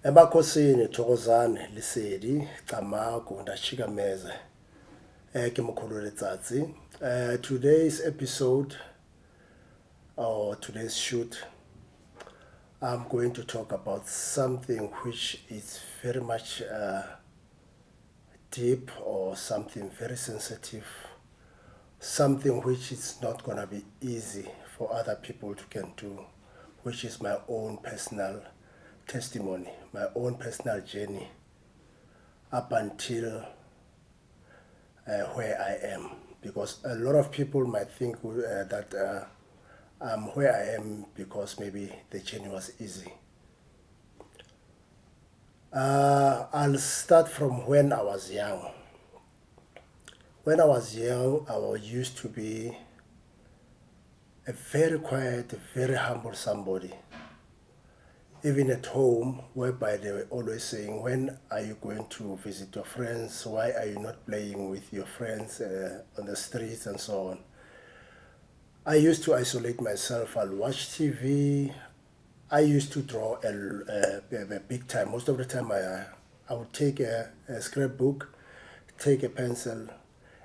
Emakhosini Thokozane Lisedi Camagu Ndachikameze ke Mkhulu Letsatsi. Today's episode or today's shoot, I'm going to talk about something which is very much deep or something very sensitive, something which is not going to be easy for other people to can do, which is my own personal testimony, my own personal journey up until where I am. Because a lot of people might think that I'm where I am because maybe the journey was easy. I'll start from when I was young. When I was young, I used to be a very quiet, very humble somebody. Even at home, whereby they were always saying, when are you going to visit your friends? Why are you not playing with your friends on the streets and so on? I used to isolate myself. I'll watch TV. I used to draw a big time. Most of the time I would take a scrapbook, take a pencil,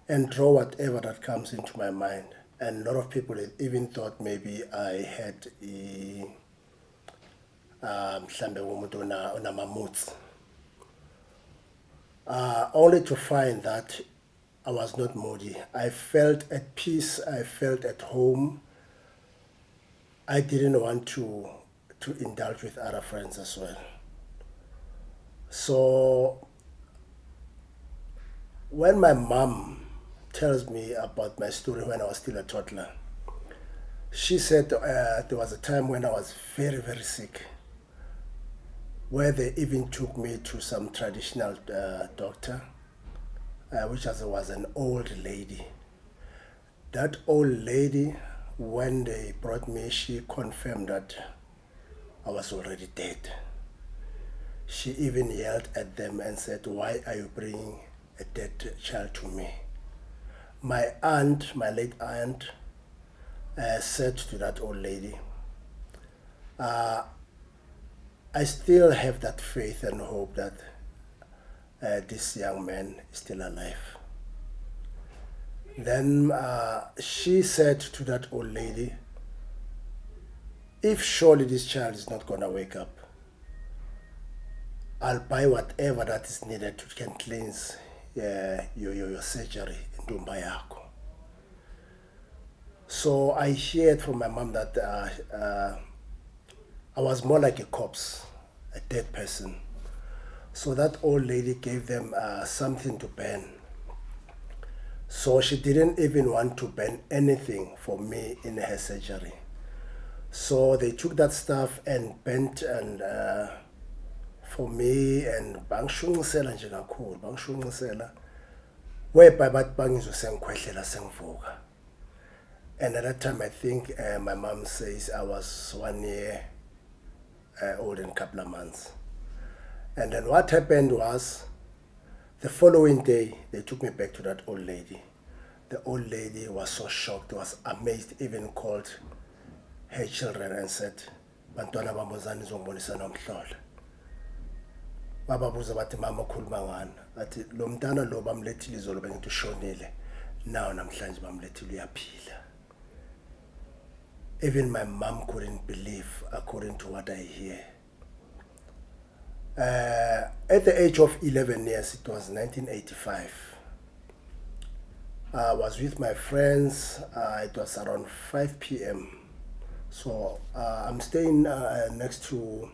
and draw whatever that comes into my mind. And a lot of people even thought maybe I had only to find that I was not moody. I felt at peace. I felt at home. I didn't want to indulge with other friends as well. So when my mom tells me about my story when I was still a toddler, she said there was a time when I was very, very sick, where they even took me to some traditional doctor, which was an old lady. That old lady, when they brought me, she confirmed that I was already dead. She even yelled at them and said, "Why are you bringing a dead child to me?" My aunt, my late aunt, said to that old lady, I still have that faith and hope that this young man is still alive. Then she said to that old lady, if surely this child is not going to wake up, I'll buy whatever that is needed to can cleanse your surgery in Dumbayako. So I heard from my mom that I was more like a corpse, a dead person. So that old lady gave them something to burn. So she didn't even want to burn anything for me in her surgery. So they took that stuff and burnt and for me and bangishungisela nje kakhulu, bangishungisela whereby bathi bangizosengikhwehlela sengivuka. And at that time I think my mom says I was 1 year old in a couple of months. And then what happened was, the following day, they took me back to that old lady. The old lady was so shocked, was amazed, even called her children and said, "Bantwana bamozani zongibonisa nomhlolo." Bababuza bathi, "Mama ukhuluma ngani?" Athi, "Lo mntana lo bamlethile izolo bengithi ushonile. Now namhlanje bamlethile uyaphila." Even my mom couldn't believe, according to what I hear. At the age of 11 years, it was 1985. I was with my friends. It was around 5 p.m. So I'm staying next to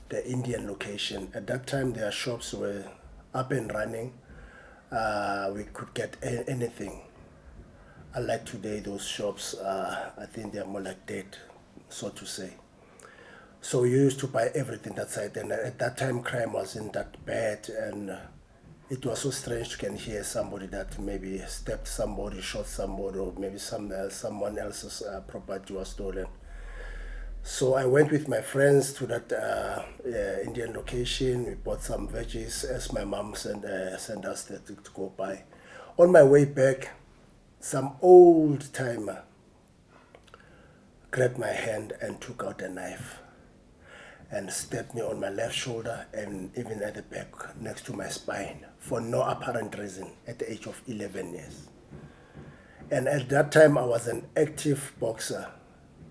the Indian location. At that time, their shops were up and running. We could get anything. Unlike today, those shops, I think they're more like dead, so to say. So we used to buy everything that side, and at that time crime wasn't that bad, and it was so strange to can hear somebody that maybe stabbed somebody, shot somebody, or maybe someone else's property was stolen. So I went with my friends to that Indian location. We bought some veggies as my mom sent us to go buy. On my way back, some old timer grabbed my hand and took out a knife. and stabbed me on my left shoulder and even at the back next to my spine for no apparent reason at the age of 11 years. And at that time, I was an active boxer,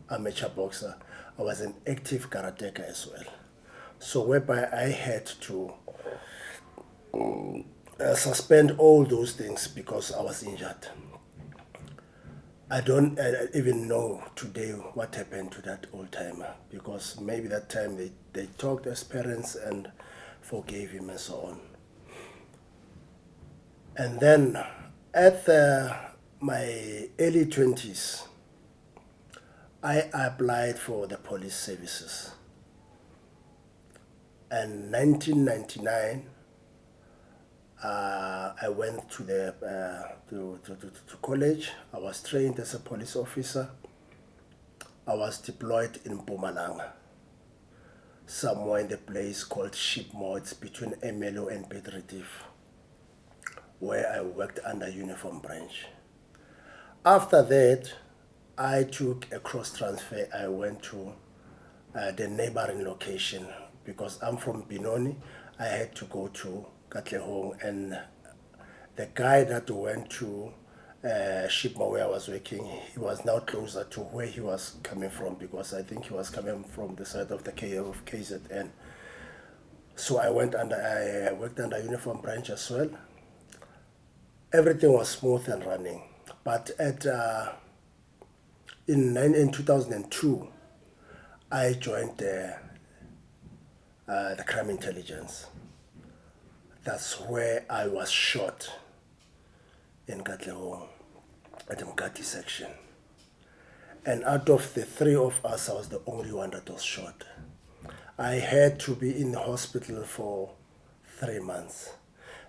amateur boxer. I was an active karateka as well. So whereby I had to suspend all those things because I was injured. I don't even know today what happened to that old timer, because maybe that time they talked as parents and forgave him and so on. And then at my early 20s, I applied for the police services. And 1999, I went to the to college. I was trained as a police officer. I was deployed in Mpumalanga, somewhere in the place called Shipmore. It's between Emelo and Piet Retief, where I worked under uniform branch. After that, I took a cross transfer. I went to the neighboring location because I'm from Benoni. I had to go to Katlehong, and the guy that went to Shipma where I was working, he was now closer to where he was coming from, because I think he was coming from the side of the KZN. So I worked under uniform branch as well. Everything was smooth and running. But in 2002, I joined the crime intelligence. That's where I was shot in Katlehong at the Mkati section. And out of the three of us, I was the only one that was shot. I had to be in the hospital for 3 months.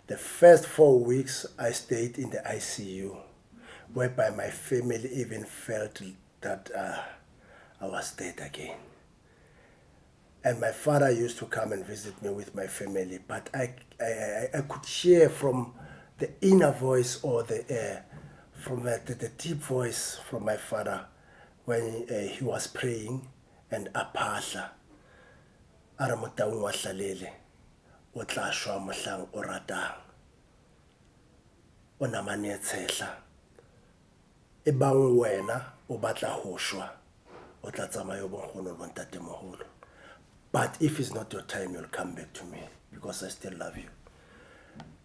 The first 4 weeks, I stayed in the ICU, whereby my family even felt that I was dead again. And my father used to come and visit me with my family, but I could hear from the inner voice or from the deep voice from my father when he was praying and apahla aramotang wa hlalele o tla shwa mohlang o ratang o namane tshehla e bang wena o batla ho shwa o tla tsamaya bo nkgono bo ntatemoholo. But if it's not your time, you'll come back to me because I still love you.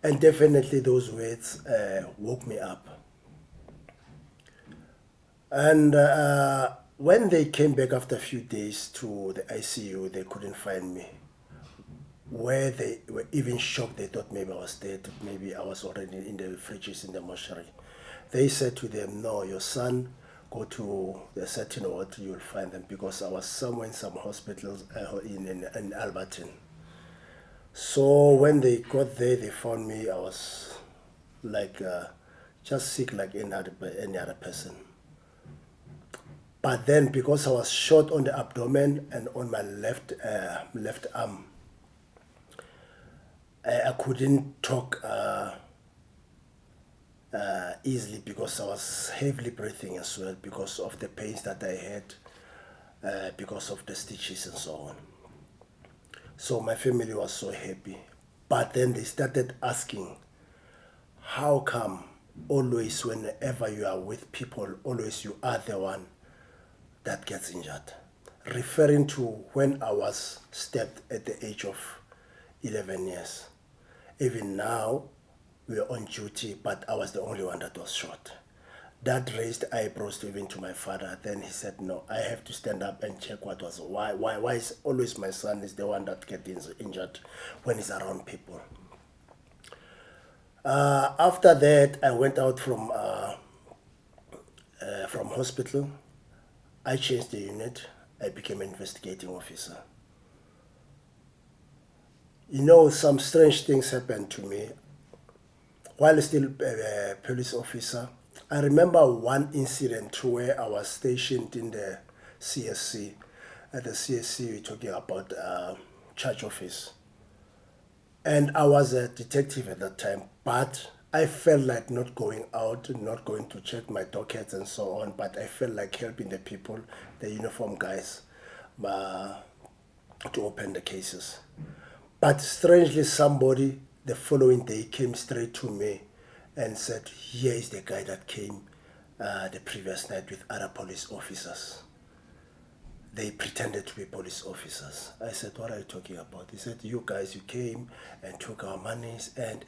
And definitely those words woke me up. And when they came back after a few days to the ICU, they couldn't find me. Where they were even shocked, they thought maybe I was dead, maybe I was already in the fridges in the mortuary. They said to them, no, your son, go to the certain ward, you'll find them, because I was somewhere in some hospitals in Alberton. So when they got there, they found me, I was like just sick like any other person. But then because I was shot on the abdomen and on my left arm, I couldn't talk easily because I was heavily breathing as well because of the pains that I had because of the stitches and so on. So my family was so happy. But then they started asking, how come always whenever you are with people, always you are the one that gets injured? Referring to when I was stabbed at the age of 11 years. Even now, we were on duty, but I was the only one that was shot. That raised eyebrows even to my father. Then he said, no, I have to stand up and check why is always my son is the one that gets injured when he's around people. After that, I went out from hospital. I changed the unit. I became an investigating officer. You know, some strange things happened to me. While still a police officer, I remember one incident where I was stationed in the CSC. At the CSC, we're talking about church office. And I was a detective at that time, but I felt like not going out, not going to check my dockets and so on, but I felt like helping the people, the uniform guys. to open the cases. But strangely, somebody the following day came straight to me and said, here is the guy that came the previous night with other police officers. They pretended to be police officers. I said, what are you talking about? He said, you guys, you came and took our monies and.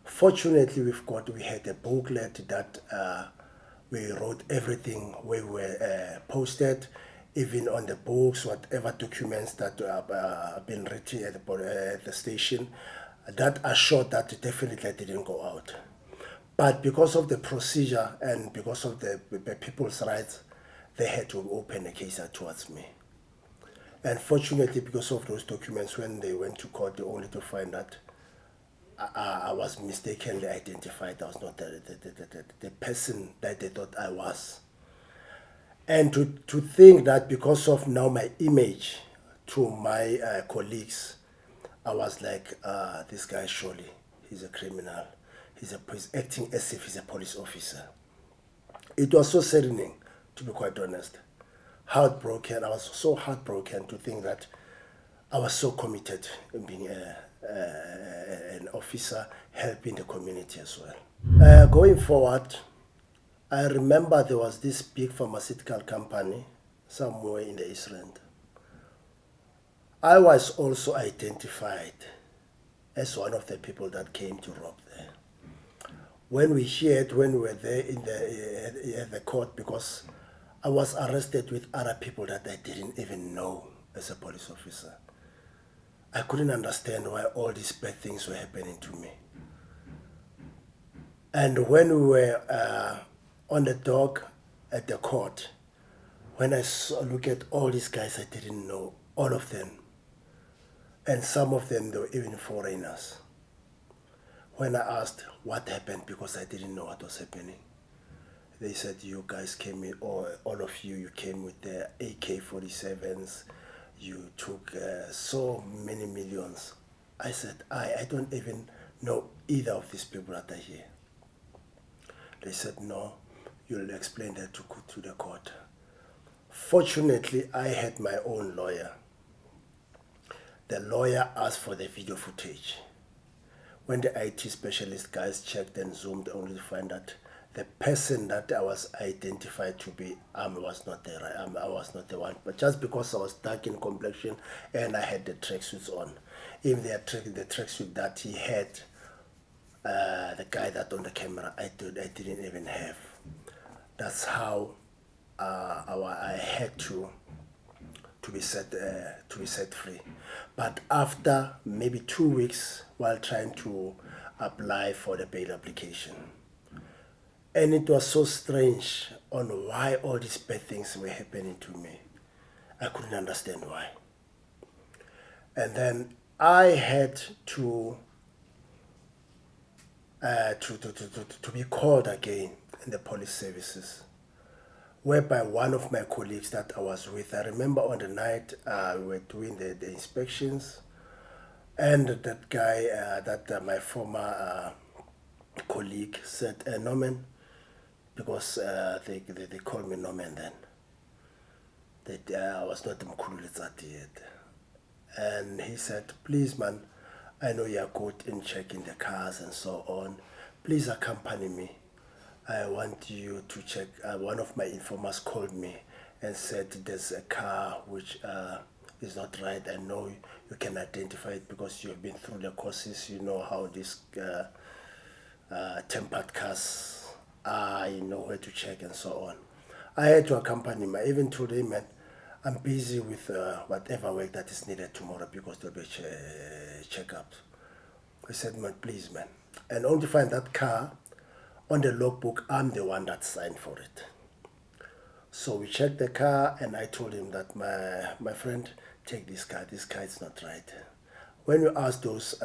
Fortunately, we had a booklet that we wrote everything where we were posted, even on the books, whatever documents that have been written at the station, that assured that it definitely didn't go out. But because of the procedure and because of the people's rights, they had to open a case towards me. And fortunately, because of those documents, when they went to court, they only to find that I was mistakenly identified. I was not the person that they thought I was. And to think that because of now my image to my colleagues, I was like, this guy surely, he's a criminal. He's acting as if he's a police officer. It was so saddening, to be quite honest. Heartbroken. I was so heartbroken to think that I was so committed in being an officer helping the community as well. Going forward, I remember there was this big pharmaceutical company somewhere in the East Rand. I was also identified as one of the people that came to rob there. When we were there at the court, because I was arrested with other people that I didn't even know as a police officer. I couldn't understand why all these bad things were happening to me. And when we were on the dock at the court, when I look at all these guys, I didn't know all of them. And some of them, they were even foreigners. When I asked what happened, because I didn't know what was happening, they said, you guys came in, all of you came with the AK-47s, you took so many millions. I said, I don't even know either of these people that are here. They said, no, you'll explain that to the court. Fortunately, I had my own lawyer. The lawyer asked for the video footage. When the IT specialist guys checked and zoomed, only to find that the person that I was identified to be, I was not the one. But just because I was dark in complexion and I had the tracksuits on, even the tracksuit that he had, the guy that on the camera, I didn't even have. That's how I had to be set free. But after maybe 2 weeks, while trying to apply for the bail application, and it was so strange on why all these bad things were happening to me. I couldn't understand why. And then I had to be called again in the police services, whereby one of my colleagues that I was with, I remember on the night we were doing the inspections, and that guy, my former colleague said, Norman, because they called me Norman then, that I was not Mkhulu Letsatsi yet. And he said, please man, I know you are good in checking the cars and so on. Please accompany me. I want you to check. One of my informers called me and said there's a car which is not right. I know you can identify it because you've been through the courses. You know how these tempered cars are, you know where to check and so on. I had to accompany him. I even told him, man, I'm busy with whatever work that is needed tomorrow because there'll be checkups. I said, man, please, man. And only to find that car on the logbook, I'm the one that signed for it. So we checked the car, and I told him that my friend, take this car. This car is not right. When we asked those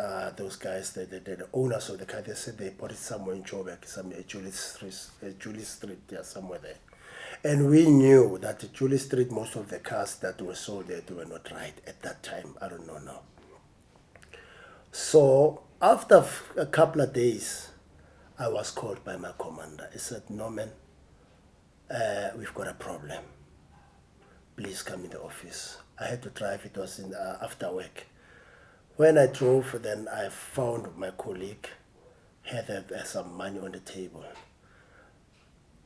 guys, the owners of the car, they said they bought it somewhere in Joburg, somewhere Julie Street, yeah, somewhere there. And we knew that at Julie Street, most of the cars that were sold there, they were not right at that time. I don't know now. So after a couple of days, I was called by my commander. He said, Norman, we've got a problem. Please come in the office. I had to drive. It was in after work. When I drove, then I found my colleague had some money on the table.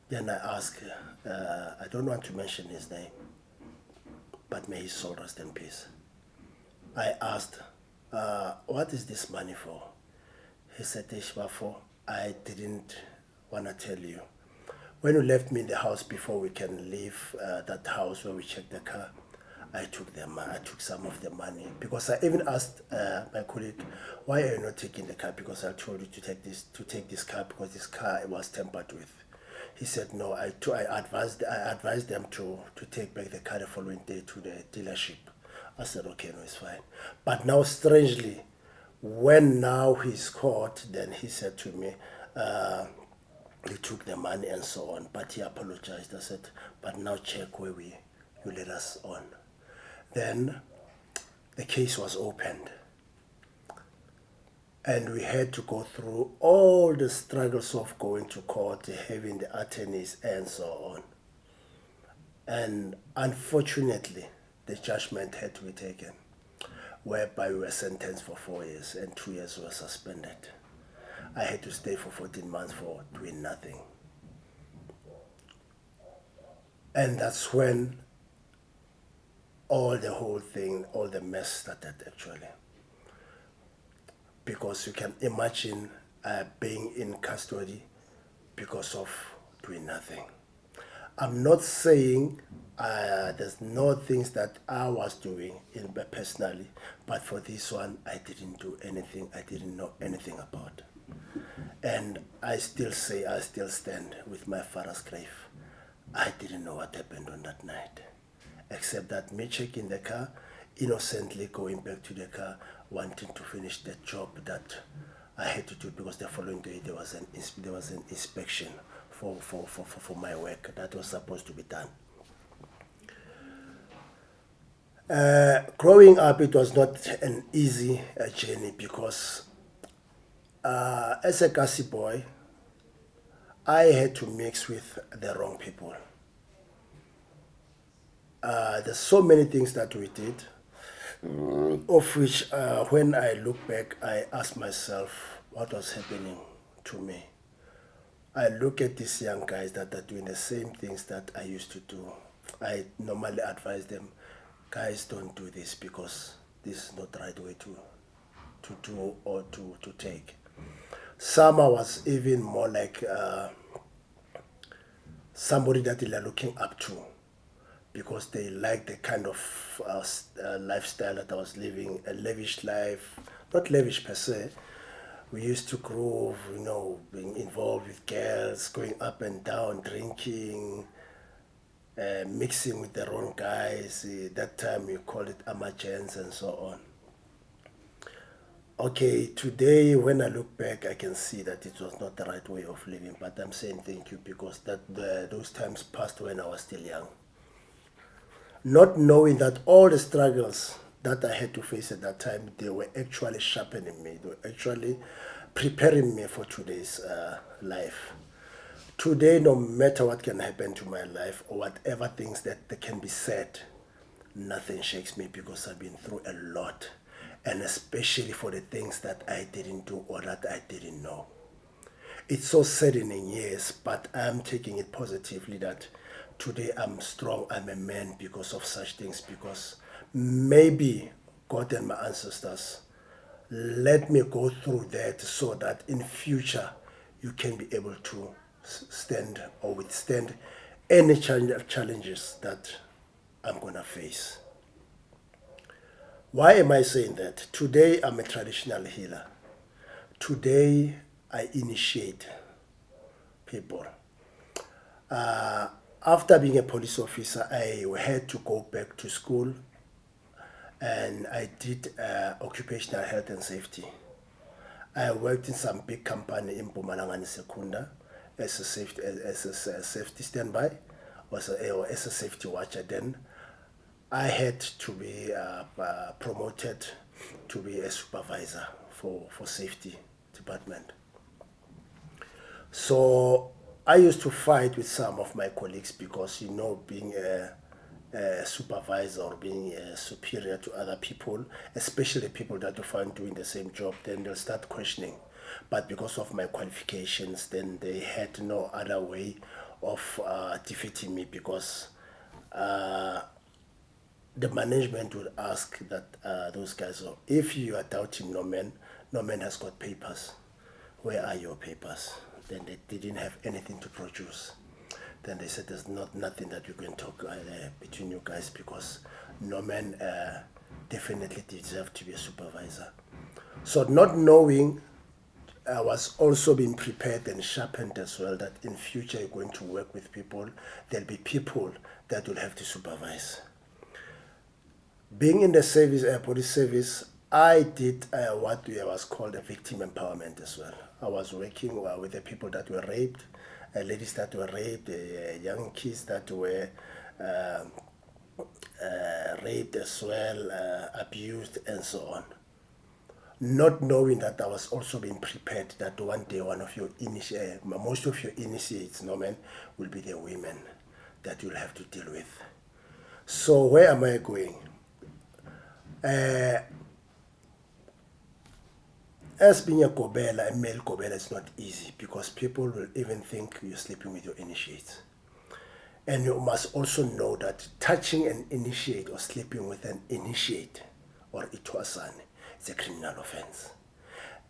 Then I asked, I don't want to mention his name, but may his soul rest in peace. I asked, what is this money for? He said, Ishbafo, I didn't want to tell you. When you left me in the house before we can leave that house where we checked the car, I took I took some of the money because I even asked my colleague, why are you not taking the car? Because I told you to take this car because this car was tampered with. He said, no, I advised them to take back the car the following day to the dealership. I said, okay, no, it's fine. But now, strangely, when now he's caught, then he said to me, he took the money and so on, but he apologized. I said, but now check where you let us on. Then the case was opened. And we had to go through all the struggles of going to court, having the attorneys and so on. And unfortunately, the judgment had to be taken, whereby we were sentenced for 4 years and 2 years were suspended. I had to stay for 14 months for doing nothing. And that's when all the mess started actually. Because you can imagine being in custody because of doing nothing. I'm not saying there's no things that I was doing personally, but for this one, I didn't do anything. I didn't know anything about. And I still stand with my father's grave. I didn't know what happened on that night, except that me checking the car, innocently going back to the car, wanting to finish the job that I had to do because the following day there was an inspection for my work that was supposed to be done. Growing up, it was not an easy journey because as a Kasi boy, I had to mix with the wrong people. There's so many things that we did, of which when I look back, I ask myself what was happening to me. I look at these young guys that are doing the same things that I used to do. I normally advise them, guys, don't do this because this is not the right way to do or to take. Some I was even more like somebody that they are looking up to because they like the kind of lifestyle that I was living, a lavish life, not lavish per se. We used to groove, being involved with girls, going up and down, drinking, mixing with the wrong guys. That time we called it amagents and so on. Okay, today when I look back, I can see that it was not the right way of living, but I'm saying thank you because those times passed when I was still young. Not knowing that all the struggles that I had to face at that time, they were actually sharpening me. They were actually preparing me for today's life. Today, no matter what can happen to my life or whatever things that can be said, nothing shakes me because I've been through a lot. And especially for the things that I didn't do or that I didn't know. It's so saddening, yes, but I'm taking it positively that today I'm strong, I'm a man because of such things, because maybe God and my ancestors let me go through that so that in future you can be able to stand or withstand any challenges that I'm going to face. Why am I saying that? Today I'm a traditional healer. Today I initiate people. After being a police officer, I had to go back to school and I did occupational health and safety. I worked in some big company in Mpumalanga Sekunda as a safety standby or as a safety watcher. Then I had to be promoted to be a supervisor for safety department. So I used to fight with some of my colleagues because, being a supervisor or being superior to other people, especially people that you find doing the same job, then they'll start questioning. But because of my qualifications, then they had no other way of defeating me, because the management would ask that those guys, oh, if you are doubting Norman, Norman has got papers. Where are your papers? Then they didn't have anything to produce. Then they said there's nothing that you can talk between you guys, because Norman definitely deserved to be a supervisor. So not knowing, I was also being prepared and sharpened as well, that in future you're going to work with people. There'll be people that will have to supervise. Being in the service, police service, I did what was called a victim empowerment as well. I was working with the people that were raped, ladies that were raped, young kids that were raped as well, abused, and so on. Not knowing that I was also being prepared that one day one of your most of your initiates, Norman, will be the women that you'll have to deal with. So where am I going? As being a Kobela, a male Kobela, is not easy, because people will even think you're sleeping with your initiates. And you must also know that touching an initiate or sleeping with an initiate or itwasan is a criminal offense.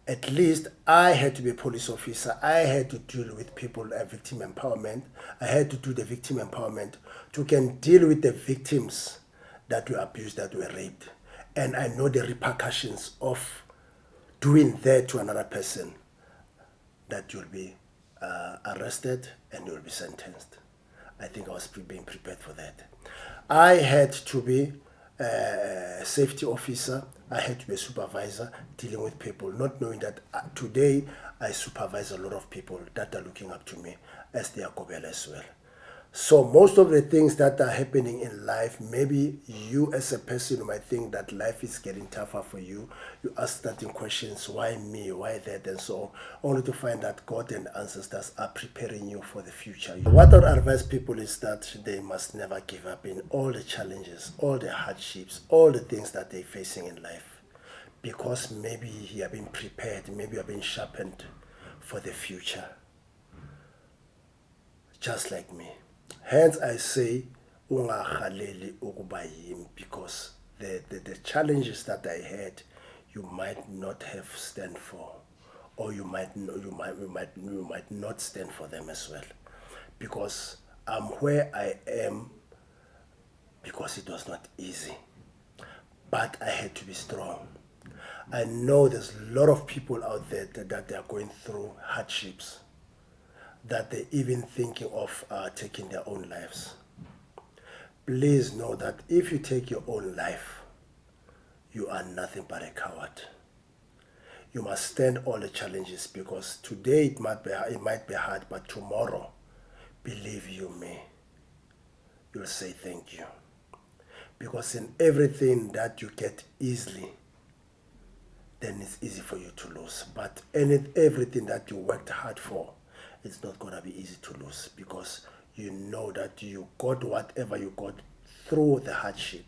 At least I had to be a police officer. I had to deal with people, victim empowerment. I had to do the victim empowerment to can deal with the victims that were abused, that were raped. And I know the repercussions of doing that to another person, that you'll be arrested and you'll be sentenced. I think I was being prepared for that. I had to be a safety officer. I had to be a supervisor dealing with people, not knowing that today I supervise a lot of people that are looking up to me as their Kobela as well. So most of the things that are happening in life, maybe you as a person might think that life is getting tougher for you. You ask certain questions, why me, why that, and so on, only to find that God and ancestors are preparing you for the future. What I would advise people is that they must never give up in all the challenges, all the hardships, all the things that they're facing in life. Because maybe you have been prepared, maybe you have been sharpened for the future. Just like me. Hence I say, ungahaleli ukuba yimi, because the challenges that I had, you might not have stand for, or you might not stand for them as well, because I'm where I am because it was not easy, but I had to be strong. I know there's a lot of people out there that they are going through hardships, that they're even thinking of taking their own lives. Please know that if you take your own life, you are nothing but a coward. You must stand all the challenges, because today it might be hard, but tomorrow, believe you me, you'll say thank you. Because in everything that you get easily, then it's easy for you to lose. But everything that you worked hard for, it's not going to be easy to lose, because you know that you got whatever you got through the hardship.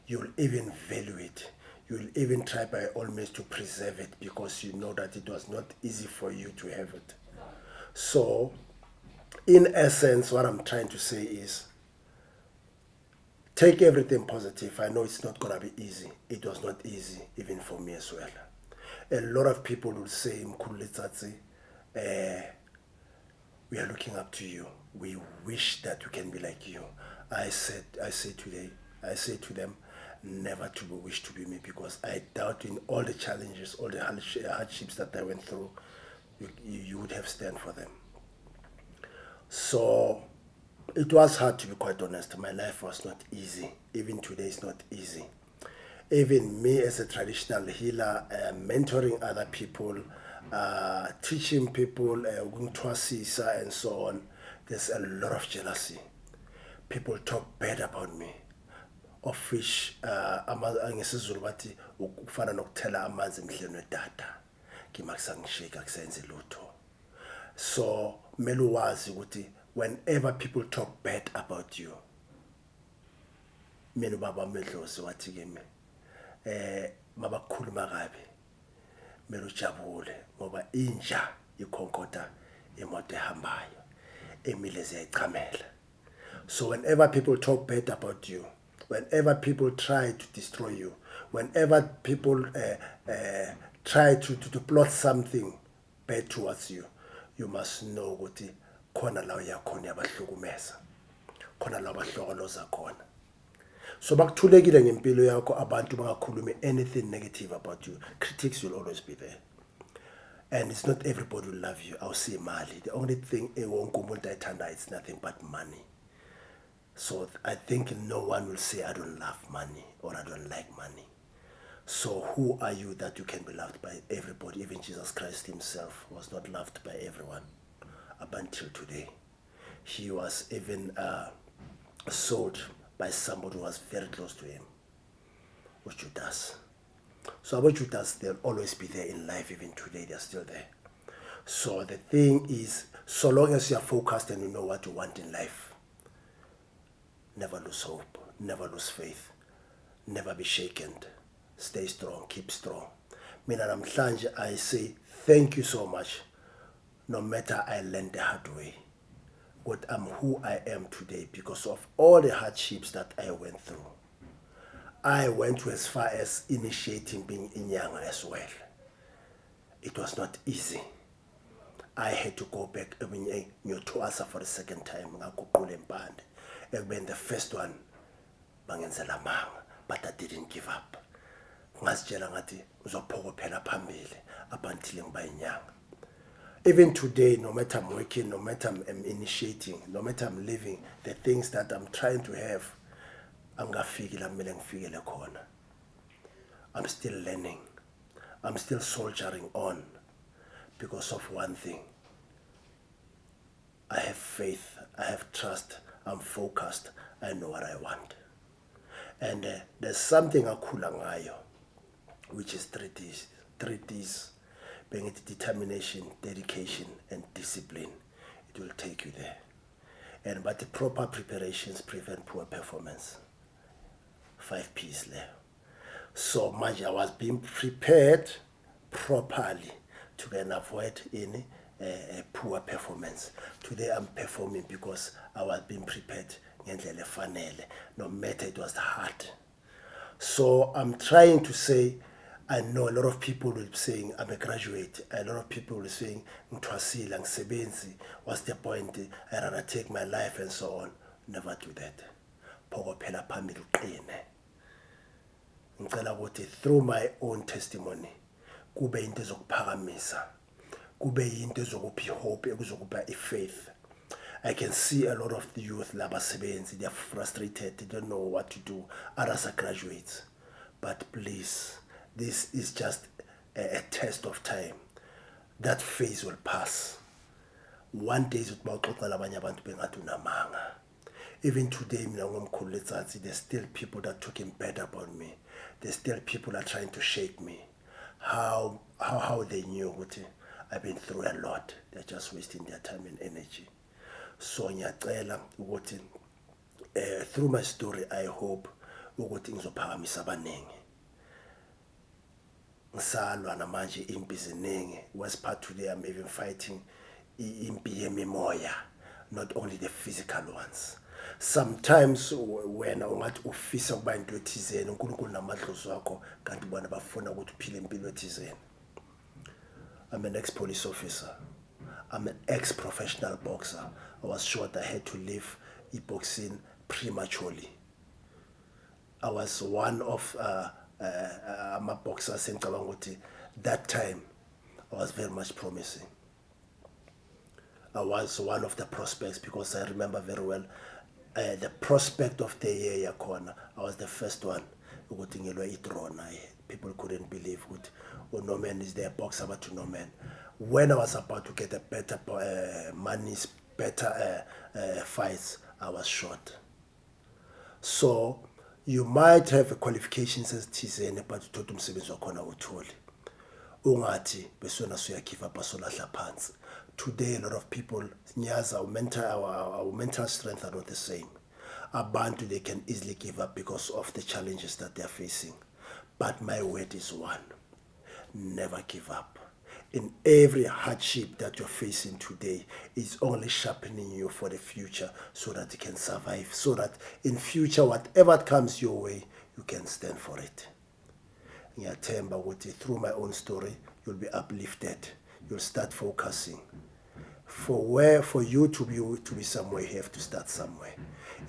You'll even value it. You'll even try by all means to preserve it, because you know that it was not easy for you to have it. So, in essence, what I'm trying to say is, take everything positive. I know it's not going to be easy. It was not easy, even for me as well. A lot of people will say, Mkhulu Letsatsi, we are looking up to you. We wish that we can be like you. I say to them, never to wish to be me, because I doubt in all the challenges, all the hardships that I went through, you would have stand for them. So it was hard, to be quite honest. My life was not easy. Even today it's not easy. Even me as a traditional healer, mentoring other people, teaching people, and so on, there's a lot of jealousy. People talk bad about me, of which ngesizulu bathi ukufana nokuthela amanzi emhleni wedada ngimakusangishika kusenze lutho. So kumele wazi ukuthi whenever people talk bad about you, mina ubaba Medlozi wathi kimi mabakhuluma kabi mina ujabule ngoba inja ikhonkotha imoto ehambayo emile ziyayichamela. So whenever people talk bad about you, whenever people try to destroy you, whenever people try to plot something bad towards you, you must know ukuthi khona la uyakhona yabahlukumeza, khona la bahlokoloza khona. So bakuthulekile ngempilo yakho abantu bangakhulumi anything negative about you. Critics will always be there. And it's not everybody will love you. I'll say mali. The only thing wonke umuntu ayithanda is nothing but money. So I think no one will say I don't love money or I don't like money. So who are you that you can be loved by everybody? Even Jesus Christ himself was not loved by everyone up until today. He was even sold by somebody who was very close to him, Judas. So about Judas, they'll always be there in life. Even today, they're still there. So the thing is, so long as you are focused and you know what you want in life, never lose hope, never lose faith, never be shaken. Stay strong, keep strong. Mina namhlanje, I say thank you so much. No matter I learned the hard way, but I'm who I am today because of all the hardships that I went through. I went as far as initiating being inyanga as well. It was not easy. I had to go back twice for the second time. When the first one, but I didn't give up. Even today, no matter I'm working, no matter I'm initiating, no matter I'm living, the things that I'm trying to have, I'm still learning. I'm still soldiering on because of one thing. I have faith, I have trust, I'm focused, I know what I want. And there's something ngayo, which is 3 Ds. 3 Ds, being it determination, dedication, and discipline. It will take you there. But the proper preparations prevent poor performance. 5 P's there. So much I was being prepared properly to then avoid any poor performance. Today I'm performing because I was being prepared no matter it was hard. So I'm trying to say, I know a lot of people will be saying I'm a graduate. A lot of people will be saying what's the point? I rather take my life and so on. Never do that. Through my own testimony, kube into zokuphakamisa, kube into zokuphi hope, ekuzokupha faith. I can see a lot of the youth labasebenzi, they are frustrated, they don't know what to do. Others are graduates. But please, this is just a test of time. That phase will pass. One day even today, Mkhulu Letsatsi, there's still people that are talking bad about me. There's still people that are trying to shake me. How they knew what I've been through a lot. They're just wasting their time and energy. So through my story, I hope ukuthi ngizophakamisa abaningi. Ngisalwa namanje impi ziningi. West part today I'm even fighting impi yemimoya, not only the physical ones. Sometimes when ungathi ufisa ukuba into ethizeni uNkulunkulu namadlozi wakho kanti bona bafuna ukuthi uphile impilo ethizeni. I'm an ex-police officer. I'm an ex-professional boxer. I was short. I had to leave boxing prematurely. I was one of my boxers in Kabanguti. That time, I was very much promising. I was one of the prospects because I remember very well the prospect of the year corner. I was the first one. People couldn't believe it. Oh, no man is there, boxer, but to no man. When I was about to get a better money, better fights, I was short. So you might have qualifications as Tizene, but you told umsebenzi wakhona utholi. Ungathi besona suya give up asolahla phansi. Today a lot of people, our mental strength are not the same. Abantu, they can easily give up because of the challenges that they are facing. But my word is one: never give up. In every hardship that you're facing today, it's only sharpening you for the future so that you can survive, so that in future, whatever comes your way, you can stand for it. Ngiyathemba ukuthi through my own story, you'll be uplifted. You'll start focusing. For you to be somewhere, you have to start somewhere.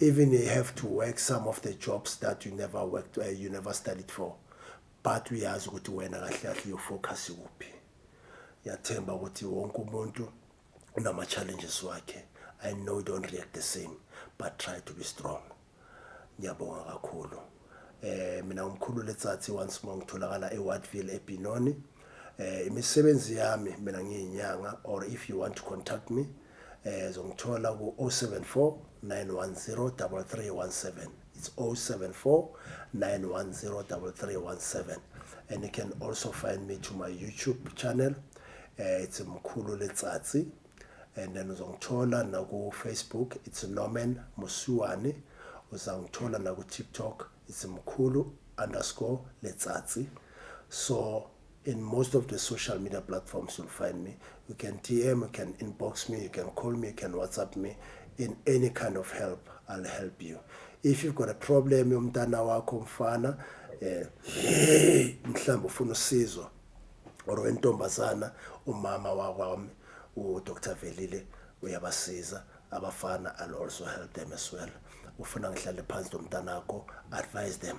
Even you have to work some of the jobs that you never worked, you never studied for. But uyazi ukuthi wena kahle kahle ufocus kuphi. Ngiyathemba ukuthi wonke umuntu unama challenges wakhe. I know you don't react the same, but try to be strong. Ngiyabonga kakhulu. Mina Mkhulu Letsatsi, once more ngitholakala eWatville eBinoni. Imisebenzi yami mina ngiyinyanga, or if you want to contact me, zongithola ku 074 910 3317. It's 074 910 3317. And you can also find me to my YouTube channel. It's Mkhulu Letsatsi. And then uzongithola na ku Facebook, it's Norman Musuwane. Uzongithola na ku TikTok, it's Mkhulu_Letsatsi. So in most of the social media platforms you'll find me. You can DM, you can inbox me, you can call me, you can WhatsApp me. In any kind of help, I'll help you. If you've got a problem yomntana wakho mfana, mhlawumbe ufuna usizo, or wentombazana, umama wami uDr Velile uyabasiza, abafana, I'll also help them as well. Ufuna ngihlale phansi nomntanakho, advise them.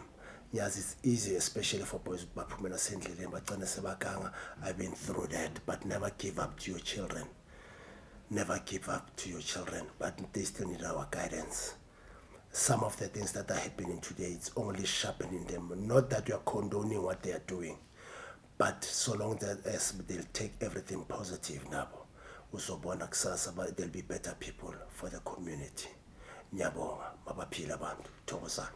Yes, it's easy, especially for boys. I've been through that, but never give up to your children. Never give up to your children, but they still need our guidance. Some of the things that are happening today, it's only sharpening them. Not that you are condoning what they are doing, but so long that as they'll take everything positive now, they'll be better people for the community. Nyabonga, mabaphila bantu, thokozani.